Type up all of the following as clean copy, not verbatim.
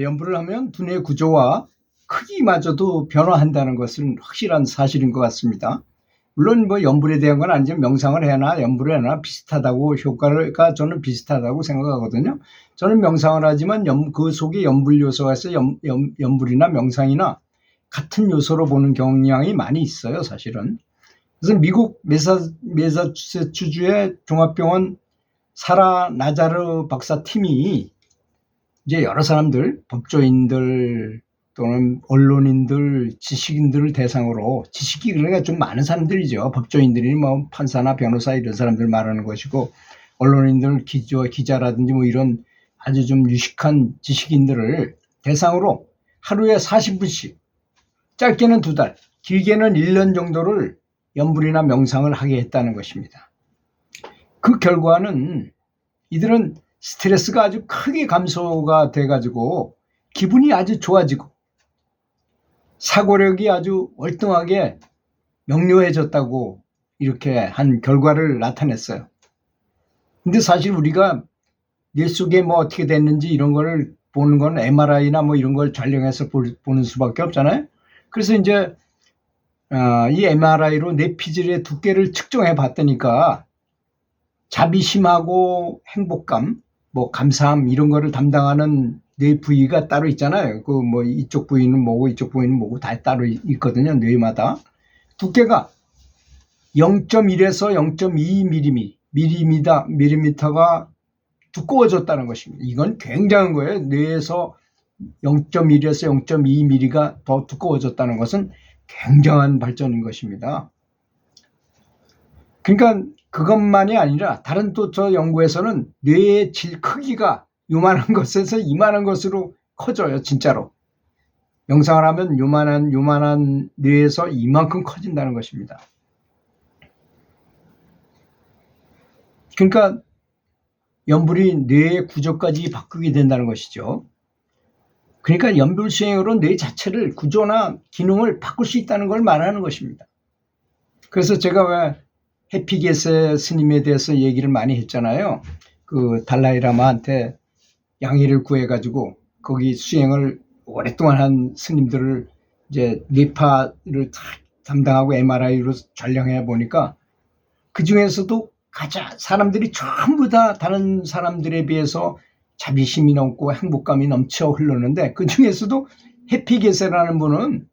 연부를 하면 두뇌 구조와 크기마저도 변화한다는 것은 확실한 사실인 것 같습니다. 물론 뭐 연불에 대한 건 아니지만 명상을 해나 연불을 해나 비슷하다고 효과가 저는 비슷하다고 생각하거든요. 저는 명상을 하지만 그 속에 연불 요소가 있어 연불이나 명상이나 같은 요소로 보는 경향이 많이 있어요, 사실은. 그래서 미국 매사추세츠주의 종합병원 사라 나자르 박사 팀이 이제 여러 사람들, 법조인들 또는 언론인들, 지식인들을 대상으로, 지식이 그러니까 좀 많은 사람들이죠. 법조인들이 뭐 판사나 변호사 이런 사람들 말하는 것이고, 언론인들, 기자라든지 뭐 이런 아주 좀 유식한 지식인들을 대상으로 하루에 40분씩, 짧게는 2달, 길게는 1년 정도를 연불이나 명상을 하게 했다는 것입니다. 그 결과는 이들은 스트레스가 아주 크게 감소가 돼가지고 기분이 아주 좋아지고 사고력이 아주 월등하게 명료해졌다고 이렇게 한 결과를 나타냈어요. 근데 사실 우리가 뇌 속에 뭐 어떻게 됐는지 이런 거를 보는 건 MRI나 뭐 이런 걸 촬영해서 보는 수밖에 없잖아요. 그래서 이제 이 MRI로 뇌피질의 두께를 측정해 봤다니까 자비심하고 행복감, 뭐 감사함 이런 거를 담당하는 뇌 부위가 따로 있잖아요. 그 뭐 이쪽 부위는 뭐고 이쪽 부위는 뭐고 다 따로 있거든요. 뇌마다. 두께가 0.1에서 0.2mm가 두꺼워졌다는 것입니다. 이건 굉장한 거예요. 뇌에서 0.1에서 0.2mm가 더 두꺼워졌다는 것은 굉장한 발전인 것입니다. 그러니까 그것만이 아니라 다른 또 저 연구에서는 뇌의 크기가 요만한 것에서 이만한 것으로 커져요. 진짜로. 명상을 하면 요만한 뇌에서 이만큼 커진다는 것입니다. 그러니까 연불이 뇌의 구조까지 바꾸게 된다는 것이죠. 그러니까 연불 수행으로 뇌 자체를 구조나 기능을 바꿀 수 있다는 걸 말하는 것입니다. 그래서 제가 왜 해피게세 스님에 대해서 얘기를 많이 했잖아요. 그 달라이라마한테 양해를 구해가지고 거기 수행을 오랫동안 한 스님들을 이제 뇌파를 담당하고 MRI로 촬영해 보니까 그 중에서도 가장 사람들이 전부 다 다른 사람들에 비해서 자비심이 넘고 행복감이 넘쳐 흐르는데 그 중에서도 해피게세라는 분은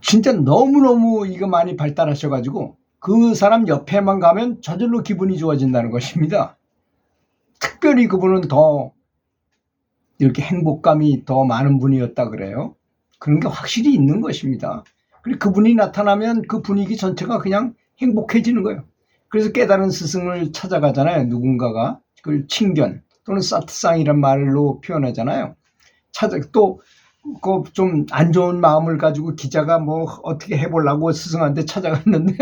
진짜 너무너무 이거 많이 발달하셔가지고 그 사람 옆에만 가면 저절로 기분이 좋아진다는 것입니다. 특별히 그분은 더 이렇게 행복감이 더 많은 분이었다 그래요. 그런 게 확실히 있는 것입니다. 그리고 그분이 나타나면 그 분위기 전체가 그냥 행복해지는 거예요. 그래서 깨달은 스승을 찾아가잖아요. 누군가가 그걸 칭견 또는 사트상이란 말로 표현하잖아요. 또 그 좀 안 좋은 마음을 가지고 기자가 뭐 어떻게 해보려고 스승한테 찾아갔는데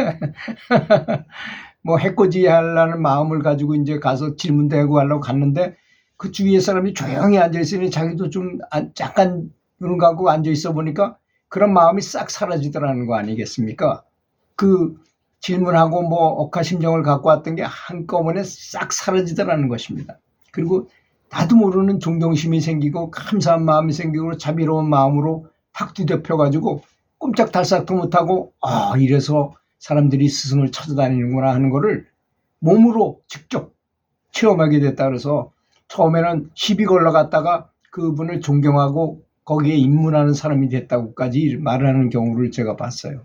뭐 해코지 하려는 마음을 가지고 이제 가서 질문도 하고 하려고 갔는데 그 주위에 사람이 조용히 앉아있으니 자기도 좀 약간 눈 감고 앉아있어 보니까 그런 마음이 싹 사라지더라는 거 아니겠습니까? 그 질문하고 뭐 억하심정을 갖고 왔던 게 한꺼번에 싹 사라지더라는 것입니다. 그리고 나도 모르는 존경심이 생기고 감사한 마음이 생기고 자비로운 마음으로 탁 뒤덮여가지고 꼼짝달싹도 못하고 이래서 사람들이 스승을 찾아다니는구나 하는 거를 몸으로 직접 체험하게 됐다 그래서 처음에는 시비 걸러갔다가 그분을 존경하고 거기에 입문하는 사람이 됐다고까지 말하는 경우를 제가 봤어요.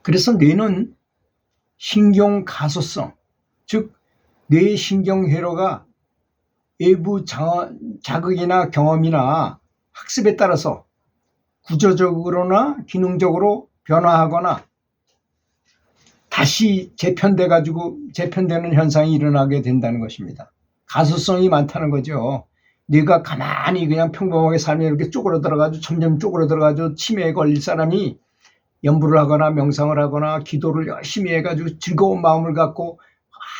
그래서 뇌는 신경 가소성, 즉 뇌의 신경 회로가 외부 자극이나 경험이나 학습에 따라서 구조적으로나 기능적으로 변화하거나 다시 재편되는 현상이 일어나게 된다는 것입니다. 가소성이 많다는 거죠. 뇌가 가만히 그냥 평범하게 살면 이렇게 쪼그라들어가지고 점점 쪼그라들어가지고 치매에 걸릴 사람이 연불을 하거나 명상을 하거나 기도를 열심히 해가지고 즐거운 마음을 갖고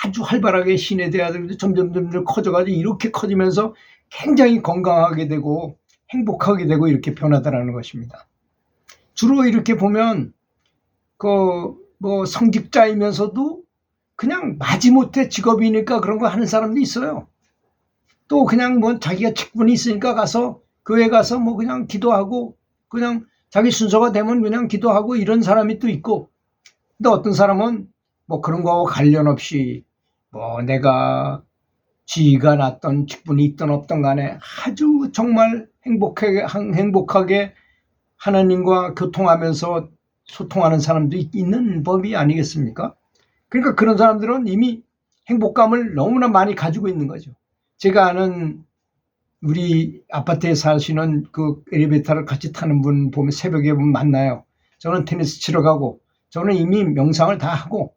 아주 활발하게 신에 대하여 점점 커져가지고 이렇게 커지면서 굉장히 건강하게 되고 행복하게 되고 이렇게 변하더라는 것입니다. 주로 이렇게 보면 뭐 성직자이면서도 그냥 마지못해 직업이니까 그런 거 하는 사람도 있어요. 또 그냥 뭐 자기가 직분이 있으니까 가서 교회 가서 뭐 그냥 기도하고 그냥 자기 순서가 되면 그냥 기도하고 이런 사람이 또 있고, 근데 어떤 사람은 뭐 그런 거하고 관련 없이 뭐 내가 지위가 낮던 직분이 있든 없든 간에 아주 정말 행복하게 하나님과 교통하면서 소통하는 사람도 있는 법이 아니겠습니까? 그러니까 그런 사람들은 이미 행복감을 너무나 많이 가지고 있는 거죠. 제가 아는 우리 아파트에 사시는 그 엘리베이터를 같이 타는 분 보면 새벽에 보면 만나요. 저는 테니스 치러 가고, 저는 이미 명상을 다 하고,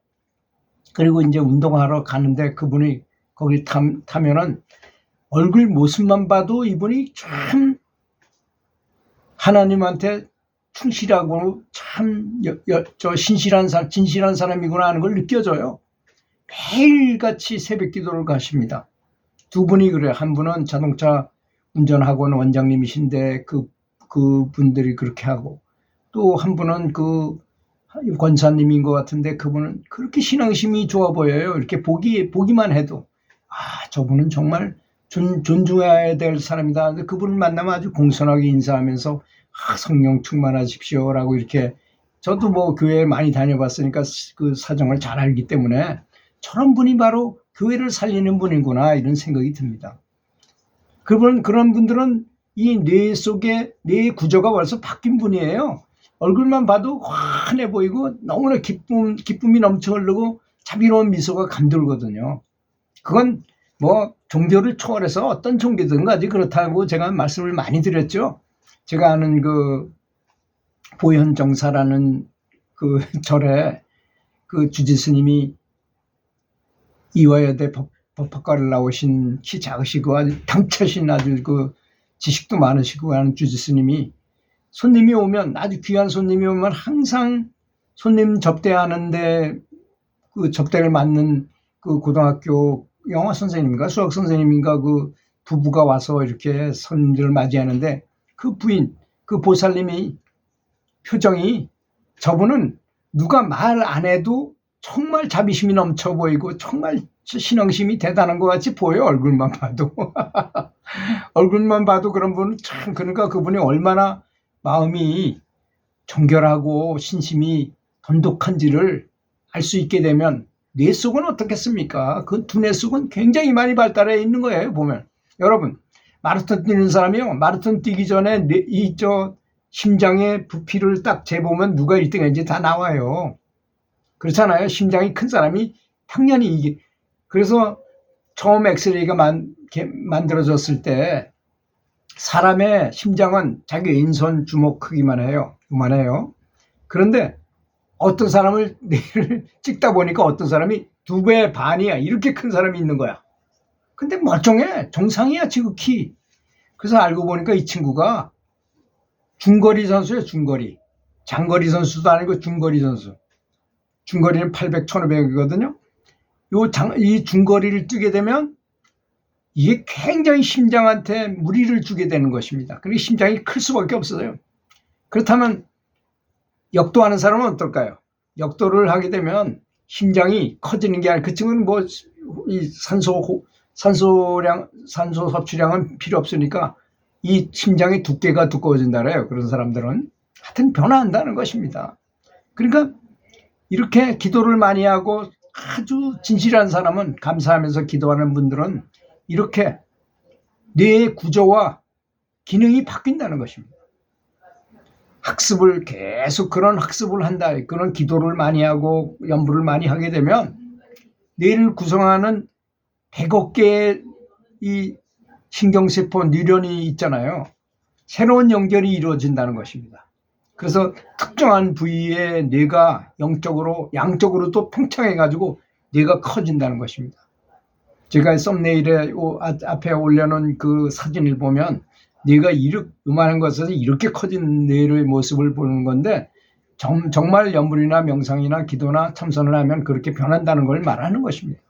그리고 이제 운동하러 가는데 그분이 거기 타면은 얼굴 모습만 봐도 이분이 참 하나님한테 충실하고 참 진실한 사람이구나 하는 걸 느껴져요. 매일같이 새벽 기도를 가십니다. 두 분이 그래요. 한 분은 자동차 운전학원 원장님이신데 그 분들이 그렇게 하고, 또 한 분은 그 권사님인 것 같은데 그분은 그렇게 신앙심이 좋아 보여요. 이렇게 보기만 해도 저분은 정말 존중해야 될 사람이다. 근데 그분을 만나면 아주 공손하게 인사하면서 성령 충만하십시오라고 이렇게, 저도 뭐 교회 많이 다녀봤으니까 그 사정을 잘 알기 때문에 저런 분이 바로 교회를 살리는 분이구나 이런 생각이 듭니다. 그런 분들은 이 뇌 속에 뇌의 구조가 벌써 바뀐 분이에요. 얼굴만 봐도 환해 보이고 너무나 기쁨이 넘쳐 흐르고 자비로운 미소가 감돌거든요. 그건 뭐 종교를 초월해서 어떤 종교든 가지 그렇다고 제가 말씀을 많이 드렸죠. 제가 아는 그 보현정사라는 그 절에 그 주지스님이 이화여대 법학과를 나오신 키 작으시고 아주 당차신 아주 그 지식도 많으시고 하는 주지스님이 손님이 오면, 아주 귀한 손님이 오면 항상 손님 접대하는데 그 접대를 맡는 그 고등학교 영어 선생님인가 수학 선생님인가 그 부부가 와서 이렇게 손님들을 맞이하는데 그 부인, 그 보살님이 표정이, 저분은 누가 말 안 해도 정말 자비심이 넘쳐 보이고 정말 신앙심이 대단한 것 같이 보여요. 얼굴만 봐도. 얼굴만 봐도 그런 분은 참, 그러니까 그분이 얼마나 마음이 정결하고 신심이 돈독한지를 알 수 있게 되면 뇌 속은 어떻겠습니까? 그 두뇌 속은 굉장히 많이 발달해 있는 거예요. 보면 여러분 마라톤 뛰는 사람이요, 마라톤 뛰기 전에 심장의 부피를 딱 재보면 누가 1등인지 다 나와요. 그렇잖아요. 심장이 큰 사람이 당연히 이게, 그래서 처음 엑스레이가 만들어졌을 때 사람의 심장은 자기 왼손 주먹 크기만 해요. 요만해요. 그런데 어떤 사람을 뇌를 찍다 보니까 어떤 사람이 2배 반이야. 이렇게 큰 사람이 있는 거야. 근데 멀쩡해. 정상이야, 지극히. 그래서 알고 보니까 이 친구가 중거리 선수예요. 중거리. 장거리 선수도 아니고 중거리 선수. 중거리는 800, 1500이거든요. 이 중거리를 뛰게 되면 이게 굉장히 심장한테 무리를 주게 되는 것입니다. 그리고 심장이 클 수밖에 없어요. 그렇다면 역도하는 사람은 어떨까요? 역도를 하게 되면 심장이 커지는 게 아니라, 그 친구는 뭐 이 산소 섭취량은 필요 없으니까 이 심장의 두께가 두꺼워진다 그래요. 그런 사람들은 하여튼 변화한다는 것입니다. 그러니까 이렇게 기도를 많이 하고 아주 진실한 사람은, 감사하면서 기도하는 분들은 이렇게 뇌의 구조와 기능이 바뀐다는 것입니다. 계속 그런 학습을 한다. 그런 기도를 많이 하고 연부를 많이 하게 되면 뇌를 구성하는 100억 개의 이 신경세포 뉴런이 있잖아요. 새로운 연결이 이루어진다는 것입니다. 그래서 특정한 부위에 뇌가 양적으로도 팽창해가지고 뇌가 커진다는 것입니다. 제가 썸네일에 앞에 올려놓은 그 사진을 보면 뇌가 요만한 것에서 이렇게 커진 뇌의 모습을 보는 건데, 정말 연불이나 명상이나 기도나 참선을 하면 그렇게 변한다는 걸 말하는 것입니다.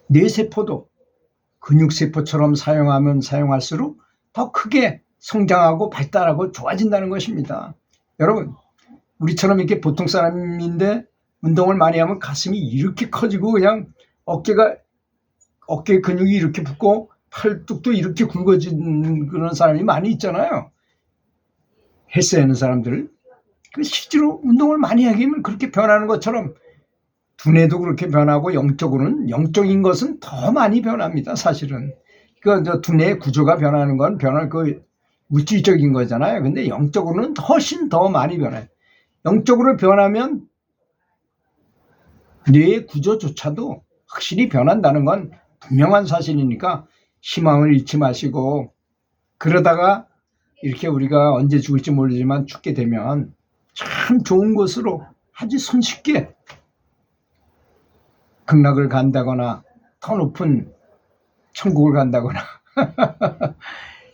뇌세포도 근육세포처럼 사용하면 사용할수록 더 크게 성장하고 발달하고 좋아진다는 것입니다. 여러분, 우리처럼 이렇게 보통 사람인데 운동을 많이 하면 가슴이 이렇게 커지고 그냥 어깨 근육이 이렇게 붙고 팔뚝도 이렇게 굵어진 그런 사람이 많이 있잖아요. 헬스하는 사람들. 그 실제로 운동을 많이 하게 되면 그렇게 변하는 것처럼 두뇌도 그렇게 변하고 영적인 것은 더 많이 변합니다. 사실은. 그 두뇌의 구조가 변하는 건 그 물질적인 거잖아요. 근데 영적으로는 훨씬 더 많이 변해요. 영적으로 변하면 뇌의 구조조차도 확실히 변한다는 건 분명한 사실이니까 희망을 잃지 마시고, 그러다가 이렇게 우리가 언제 죽을지 모르지만 죽게 되면 참 좋은 곳으로 아주 손쉽게 극락을 간다거나 더 높은 천국을 간다거나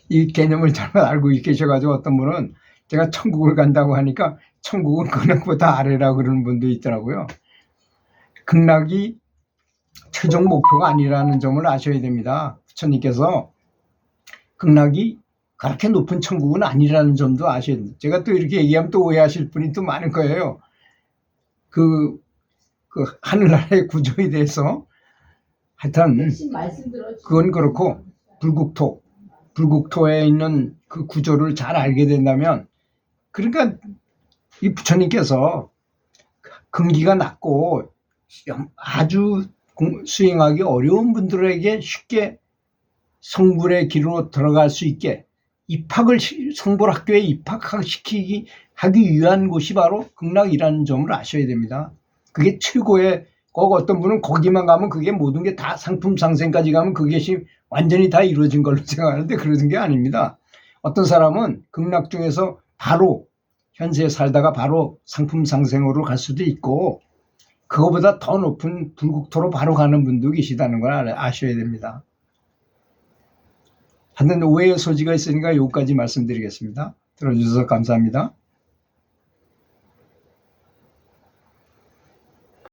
이 개념을 잘못 알고 계셔가지고 어떤 분은 제가 천국을 간다고 하니까 천국은 극락보다 아래라고 그러는 분도 있더라고요. 극락이 최종 목표가 아니라는 점을 아셔야 됩니다. 부처님께서 극락이 그렇게 높은 천국은 아니라는 점도 아셔야 됩니다. 제가 또 이렇게 얘기하면 또 오해하실 분이 또 많을 거예요. 그 하늘나라의 구조에 대해서. 하여튼 그건 그렇고, 불국토에 있는 그 구조를 잘 알게 된다면, 그러니까 이 부처님께서 근기가 낮고 아주 수행하기 어려운 분들에게 쉽게 성불의 길로 들어갈 수 있게 성불학교에 입학시키기 하기 위한 곳이 바로 극락이라는 점을 아셔야 됩니다. 그게 최고의, 꼭 어떤 분은 거기만 가면 그게 모든 게 다 상품 상생까지 가면 그것이 완전히 다 이루어진 걸로 생각하는데 그러는 게 아닙니다. 어떤 사람은 극락 중에서 바로 현세에 살다가 바로 상품 상생으로 갈 수도 있고, 그거보다 더 높은 불국토로 바로 가는 분도 계시다는 걸 아셔야 됩니다. 하여튼 오해의 소지가 있으니까 여기까지 말씀드리겠습니다. 들어주셔서 감사합니다.